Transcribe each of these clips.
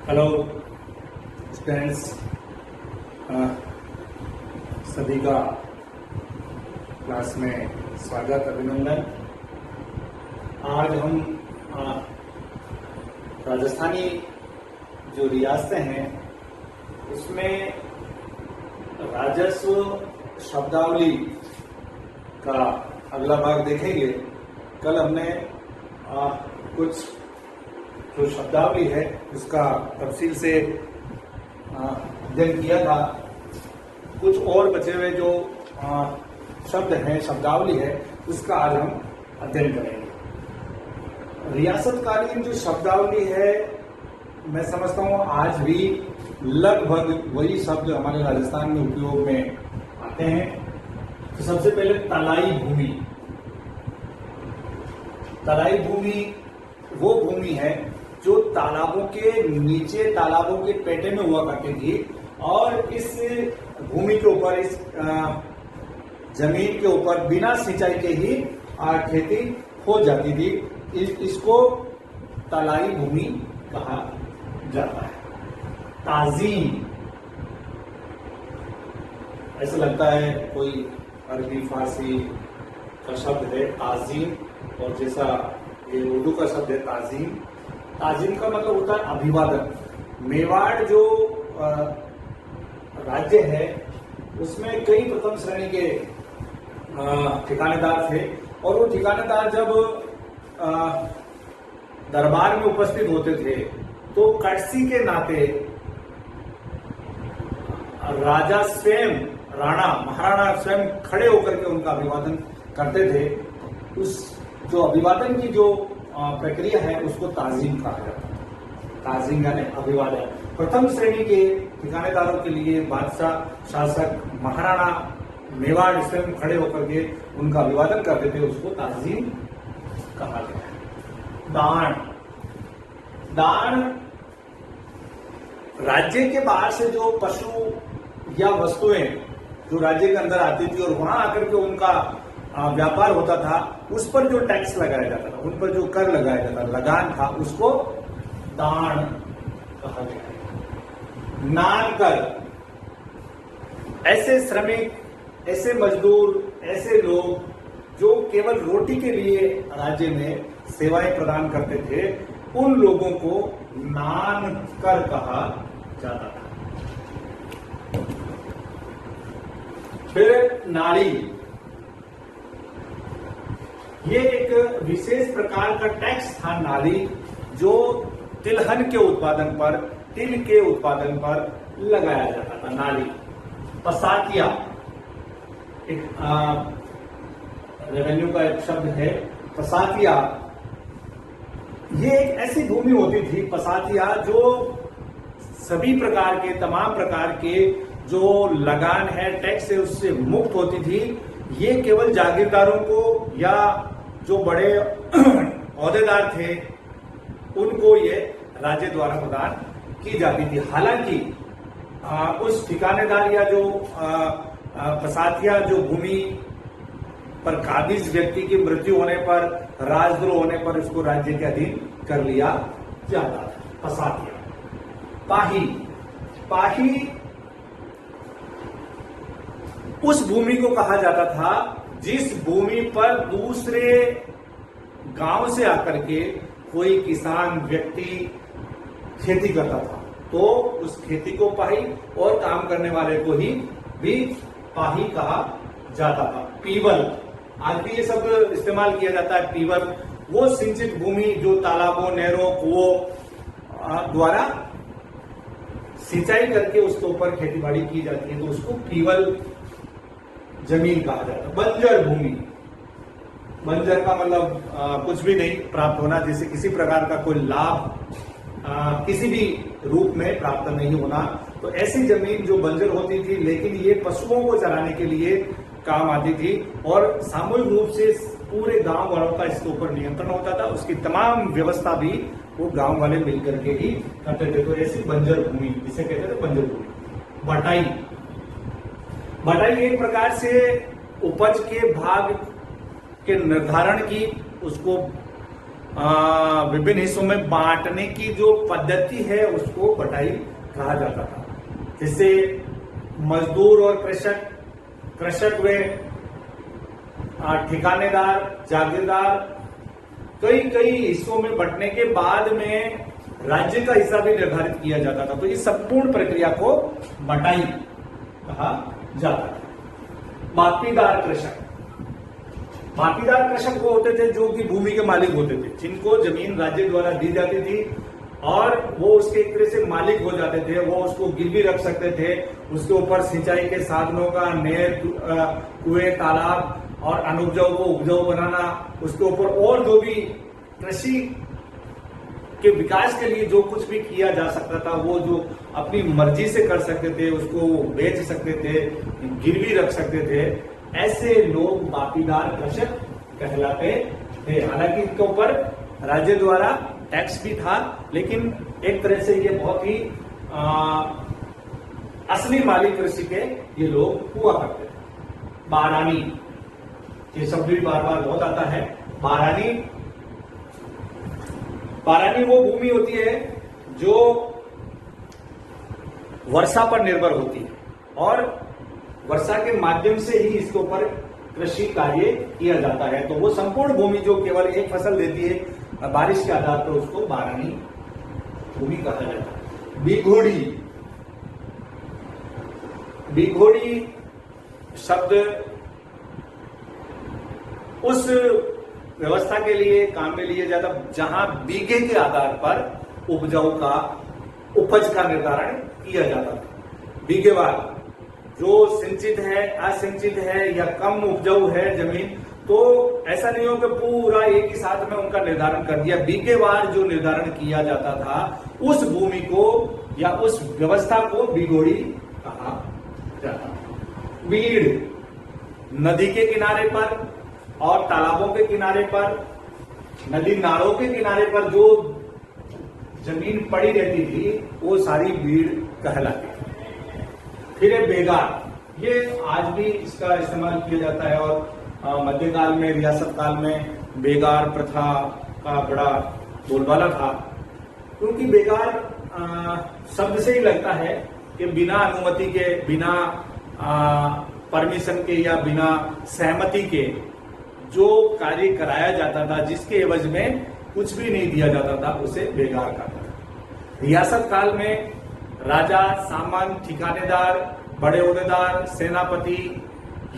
Hello students, सभी का class में स्वागत अभिनंदन। आज हम राजस्थानी जो रियासतें हैं उसमें राजस्व शब्दावली का अगला भाग देखेंगे। कल हमने कुछ जो शब्दावली है उसका तफसील से अध्ययन किया था। कुछ और बचे हुए जो शब्द हैं, शब्दावली है, उसका आज हम अध्ययन करेंगे। रियासतकालीन जो शब्दावली है, मैं समझता हूँ आज भी लगभग वही शब्द हमारे राजस्थान में उपयोग में आते हैं। तो सबसे पहले तलाई भूमि। तलाई भूमि वो भूमि है जो तालाबों के नीचे, तालाबों के पेटे में हुआ करती थी और इस भूमि के ऊपर, इस जमीन के ऊपर बिना सिंचाई के ही खेती हो जाती थी। इसको तलाई भूमि कहा जाता है। ताजीम, ऐसा लगता है कोई अरबी फारसी का शब्द है ताजीम, और जैसा ये उर्दू का शब्द है ताजीम। ताजीम का मतलब होता है अभिवादन। मेवाड़ जो राज्य है उसमें कई प्रथम श्रेणी के ठिकानेदार थे, और वो ठिकानेदार जब दरबार में उपस्थित होते थे तो कर्सी के नाते राजा स्वयं, राणा महाराणा स्वयं खड़े होकर के उनका अभिवादन करते थे। उस जो अभिवादन की जो प्रक्रिया है उसको ताजीम कहा जाता है। ताजीम यानी अभिवादन। प्रथम श्रेणी के ठिकानेदारों के लिए बादशाह, शासक, महाराणा मेवाड़ स्वयं खड़े होकर के उनका अभिवादन करते थे, उसको ताजीम कहा गया है। दान, दान राज्य के बाहर से जो पशु या वस्तुएं जो राज्य के अंदर आती थी और वहां आकर के उनका व्यापार होता था, उस पर जो टैक्स लगाया जाता था, उन पर जो कर लगाया जाता था, लगान था, उसको दान कहा गया है। नान कर, ऐसे श्रमिक, ऐसे मजदूर, ऐसे लोग जो केवल रोटी के लिए राज्य में सेवाएं प्रदान करते थे, उन लोगों को नान कर कहा जाता था। फिर नाड़ी, ये एक विशेष प्रकार का टैक्स था नाली, जो तिलहन के उत्पादन पर, तिल के उत्पादन पर लगाया जाता था। नाली। पसातिया एक रेवेन्यू का एक शब्द है। पसातिया ये एक ऐसी भूमि होती थी, पसातिया, जो सभी प्रकार के, तमाम प्रकार के जो लगान है, टैक्स है, उससे मुक्त होती थी। ये केवल जागीरदारों को या जो बड़े औहदेदार थे उनको ये राज्य द्वारा प्रदान की जाती थी। हालांकि उस ठिकानेदार या जो पसातिया जो भूमि पर काबिज व्यक्ति की मृत्यु होने पर, राजद्रोह होने पर उसको राज्य के अधीन कर लिया जाता था। पसातिया। पाही, पाही उस भूमि को कहा जाता था जिस भूमि पर दूसरे गांव से आकर के कोई किसान व्यक्ति खेती करता था, तो उस खेती को पाही और काम करने वाले को ही भी पाही कहा जाता था। पीवल, आज भी ये शब्द इस्तेमाल किया जाता है। पीवल वो सिंचित भूमि जो तालाबों, नहरों, कुओं द्वारा सिंचाई करके उसके ऊपर खेती बाड़ी की जाती है, तो उसको पीवल जमीन कहा जाता है। बंजर भूमि, बंजर का मतलब कुछ भी नहीं प्राप्त होना, जैसे किसी प्रकार का कोई लाभ किसी भी रूप में प्राप्त नहीं होना, तो ऐसी जमीन जो बंजर होती थी, लेकिन ये पशुओं को चराने के लिए काम आती थी और सामूहिक रूप से पूरे गांव वालों का इसके ऊपर नियंत्रण होता था। उसकी तमाम व्यवस्था भी वो गांव वाले मिलकर के ही करते थे। तो ऐसी बंजर भूमि, जिसे कहते थे बंजर भूमि। बटाई, बटाई एक प्रकार से उपज के भाग के निर्धारण की, उसको विभिन्न हिस्सों में बांटने की जो पद्धति है उसको बटाई कहा जाता था। जिससे मजदूर और कृषक व ठिकानेदार, जागीरदार कई हिस्सों में बंटने के बाद में राज्य का हिस्सा भी निर्धारित किया जाता था। तो इस संपूर्ण प्रक्रिया को बटाई कहा जाता था। मापीदार कृषक वो होते थे जो कि भूमि के मालिक होते थे, जिनको जमीन राज्य द्वारा दी जाती थी और वो उसके एक तरह से मालिक हो जाते थे। वो उसको गिरवी रख सकते थे, उसके ऊपर सिंचाई के साधनों का, नहर, कुएं, तालाब और अनुपजाऊ को उपजाऊ बनाना, उसके ऊपर और जो भी कृषि के विकास के लिए जो कुछ भी किया जा सकता था वो जो अपनी मर्जी से कर सकते थे, उसको बेच सकते थे, गिरवी रख सकते थे। ऐसे लोग मापीदार कृषक कहलाते थे। हालांकि इनके ऊपर राज्य द्वारा टैक्स भी था, लेकिन एक तरह से ये बहुत ही असली मालिक कृषि के ये लोग हुआ करते थे। बारानी, ये शब्द भी बार बार बहुत आता है। बारानी वो भूमि होती है जो वर्षा पर निर्भर होती है और वर्षा के माध्यम से ही इसके ऊपर कृषि कार्य किया जाता है। तो वो संपूर्ण भूमि जो केवल एक फसल देती है बारिश के आधार पर, उसको बारानी भूमि कहा जाता है। बीघोड़ी शब्द उस व्यवस्था के लिए काम में लिया जाता जहां बीघे के आधार पर उपज का निर्धारण किया जाता था। बीघेवार, जो सिंचित है, असिंचित है या कम उपजाऊ है जमीन, तो ऐसा नहीं हो कि पूरा एक ही साथ में उनका निर्धारण कर दिया। बीघेवार जो निर्धारण किया जाता था उस भूमि को या उस व्यवस्था को बीघोड़ी कहा जाता। बीड़, नदी के किनारे पर और तालाबों के किनारे पर, नदी नालों के किनारे पर जो जमीन पड़ी रहती थी वो सारी बीड़ कहलाती थी। फिर है बेगार, ये आज भी इसका इस्तेमाल किया जाता है और मध्यकाल में, रियासत काल में बेगार प्रथा का बड़ा बोलबाला था। क्योंकि बेगार शब्द से ही लगता है कि बिना अनुमति के, बिना परमिशन के या बिना सहमति के जो कार्य कराया जाता था, जिसके एवज में कुछ भी नहीं दिया जाता था, उसे बेगार कहता था। रियासत काल में राजा, सामंत, ठिकानेदार, बड़े ओहदेदार, सेनापति,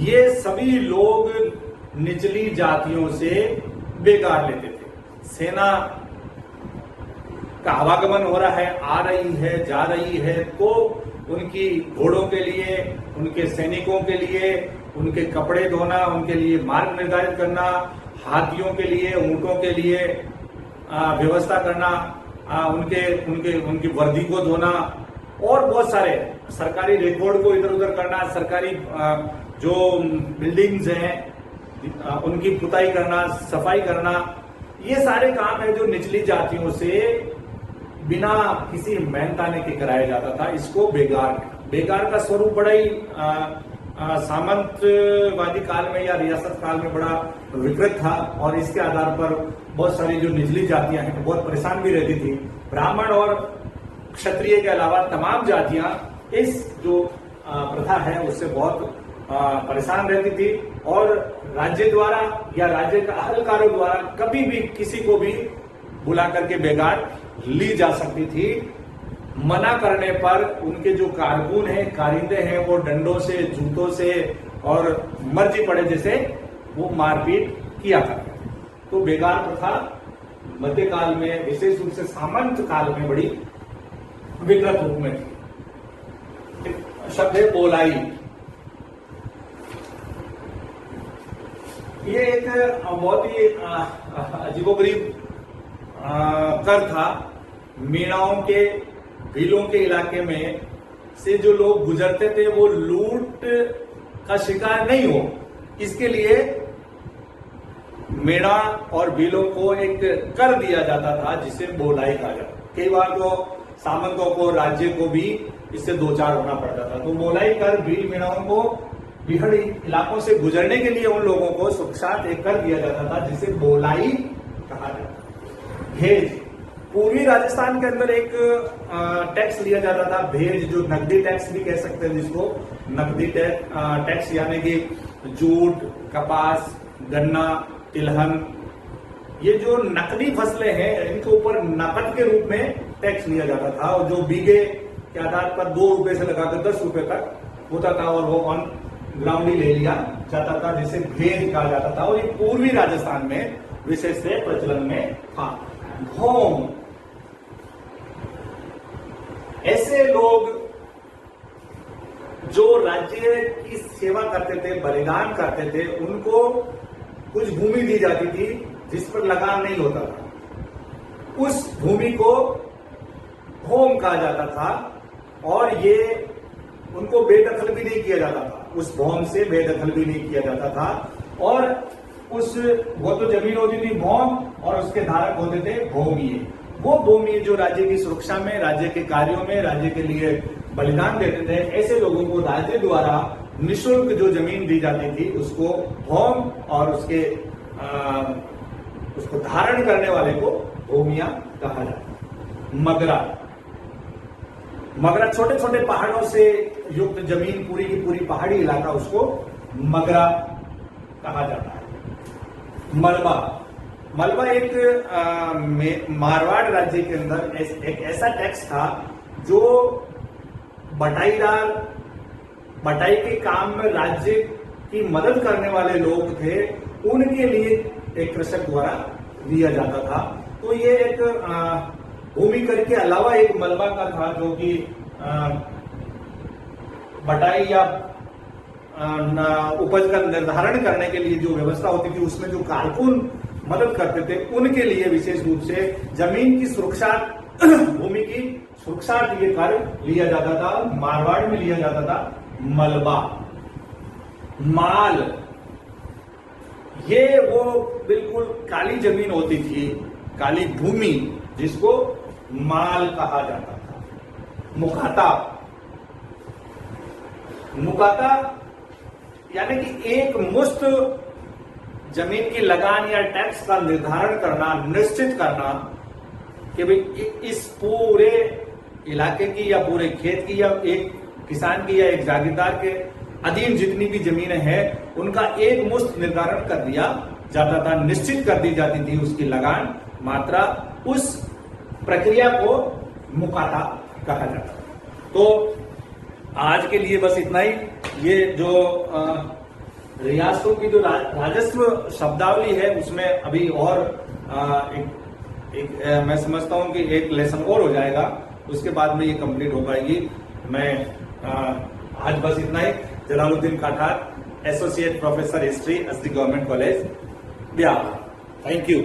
ये सभी लोग निचली जातियों से बेगार लेते थे। सेना का आवागमन हो रहा है, आ रही है, जा रही है, तो उनकी घोड़ों के लिए, उनके सैनिकों के लिए उनके कपड़े धोना, उनके लिए मार्ग निर्धारित करना, हाथियों के लिए, ऊंटों के लिए व्यवस्था करना, उनकी वर्दी को धोना और बहुत सारे सरकारी रिकॉर्ड को इधर उधर करना, सरकारी जो बिल्डिंग्स हैं उनकी पुताई करना, सफाई करना, ये सारे काम है जो निचली जातियों से बिना किसी मेहनताने के कराया जाता था। इसको बेगार का स्वरूप बड़ा ही सामंतवादी काल में या रियासत काल में बड़ा विकृत था और इसके आधार पर बहुत सारी जो निचली जातियां हैं बहुत परेशान भी रहती थी। ब्राह्मण और क्षत्रिय के अलावा तमाम जातियां इस जो प्रथा है उससे बहुत परेशान रहती थी और राज्य द्वारा या राज्य का अहलकारों द्वारा कभी भी किसी को भी बुला करके बेगार ली जा सकती थी। मना करने पर उनके जो कारकुन हैं, कारिंदे हैं, वो डंडों से, जूतों से और मर्जी पड़े जैसे वो मारपीट किया करते थे। तो बेगार प्रथा मध्यकाल में, विशेष रूप से सामंत काल में बड़ी विकृत रूप में थी। शब्द है बोलाई। ये एक बहुत ही अजीबोगरीब कर था। मीणाओं के, भीलों के इलाके में से जो लोग गुजरते थे वो लूट का शिकार नहीं हो, इसके लिए मेड़ा और भीलों को एक कर दिया जाता था जिसे बोलाई कहा जाता। कई बार तो सामंतों को, राज्य को भी इससे दो चार होना पड़ता था। तो बोलाई कर भील मेड़ाओं को बिहड़ इलाकों से गुजरने के लिए उन लोगों को साथ एक कर दिया जाता था जिसे बोलाई कहा जाता था। भेज, पूर्वी राजस्थान के अंदर एक टैक्स लिया जाता था भेज, जो नकदी टैक्स भी कह सकते हैं जिसको, नकदी टैक्स यानी कि जूट, कपास, गन्ना, तिलहन, ये जो नकदी फसलें हैं इनके ऊपर नकद के रूप में टैक्स लिया जाता था, और जो बीघे के आधार पर 2 रुपए से लगाकर 10 रुपए तक होता था, और वो ऑन ग्राउंड ही ले लिया जाता था, जिसे भेज कहा जाता था। और ये पूर्वी राजस्थान में विशेष से प्रचलन में था। भौम, ऐसे लोग जो राज्य की सेवा करते थे, बलिदान करते थे, उनको कुछ भूमि दी जाती थी जिस पर लगान नहीं होता था, उस भूमि को भौम कहा जाता था, और ये उनको बेदखल भी नहीं किया जाता था, उस भौम से बेदखल भी नहीं किया जाता था। और वो तो जमीन होती थी भौम, और उसके धारक होते थे भौमीय। वो भौमीय जो राज्य की सुरक्षा में, राज्य के कार्यों में, राज्य के लिए बलिदान देते थे, ऐसे लोगों को राज्य द्वारा निःशुल्क जो जमीन दी जाती थी उसको भौम, और उसको धारण करने वाले को भौमिया कहा जाता। मगरा छोटे छोटे पहाड़ों से युक्त जमीन, पूरी की पूरी पहाड़ी इलाका, उसको मगरा कहा जाता है। मलबा एक मारवाड़ राज्य के अंदर एक ऐसा टैक्स था जो बटाई के काम में राज्य की मदद करने वाले लोग थे, उनके लिए एक कृषक द्वारा लिया जाता था। तो ये एक भूमि कर के अलावा एक मलबा का था, जो कि बटाई या उपज का निर्धारण करने के लिए जो व्यवस्था होती थी, उसमें जो कारकुन मदद करते थे, उनके लिए विशेष रूप से जमीन की सुरक्षा, भूमि की सुरक्षा के लिए कार्य लिया जाता था। मारवाड़ में लिया जाता था मलबा। माल, ये वो बिल्कुल काली जमीन होती थी, काली भूमि, जिसको माल कहा जाता था। मुकाता यानी कि एक मुश्त जमीन की लगान या टैक्स का निर्धारण करना, निश्चित करना कि भाई इस पूरे इलाके की या पूरे खेत की या एक किसान की या एक जागीरदार के अधीन जितनी भी जमीनें हैं, उनका एक मुश्त निर्धारण कर दिया जाता था, निश्चित कर दी जाती थी उसकी लगान, मात्रा। उस प्रक्रिया को मुकाता कहा जाता था। तो आज के लिए बस इतना ही। ये जो रियासतों की जो राजस्व शब्दावली है, उसमें अभी और मैं समझता हूं कि एक लेसन और हो जाएगा, उसके बाद में ये कंप्लीट हो पाएगी। मैं आज बस इतना ही। Jalaluddin Kathar, associate professor history, SD government college, Bihar. Thank you.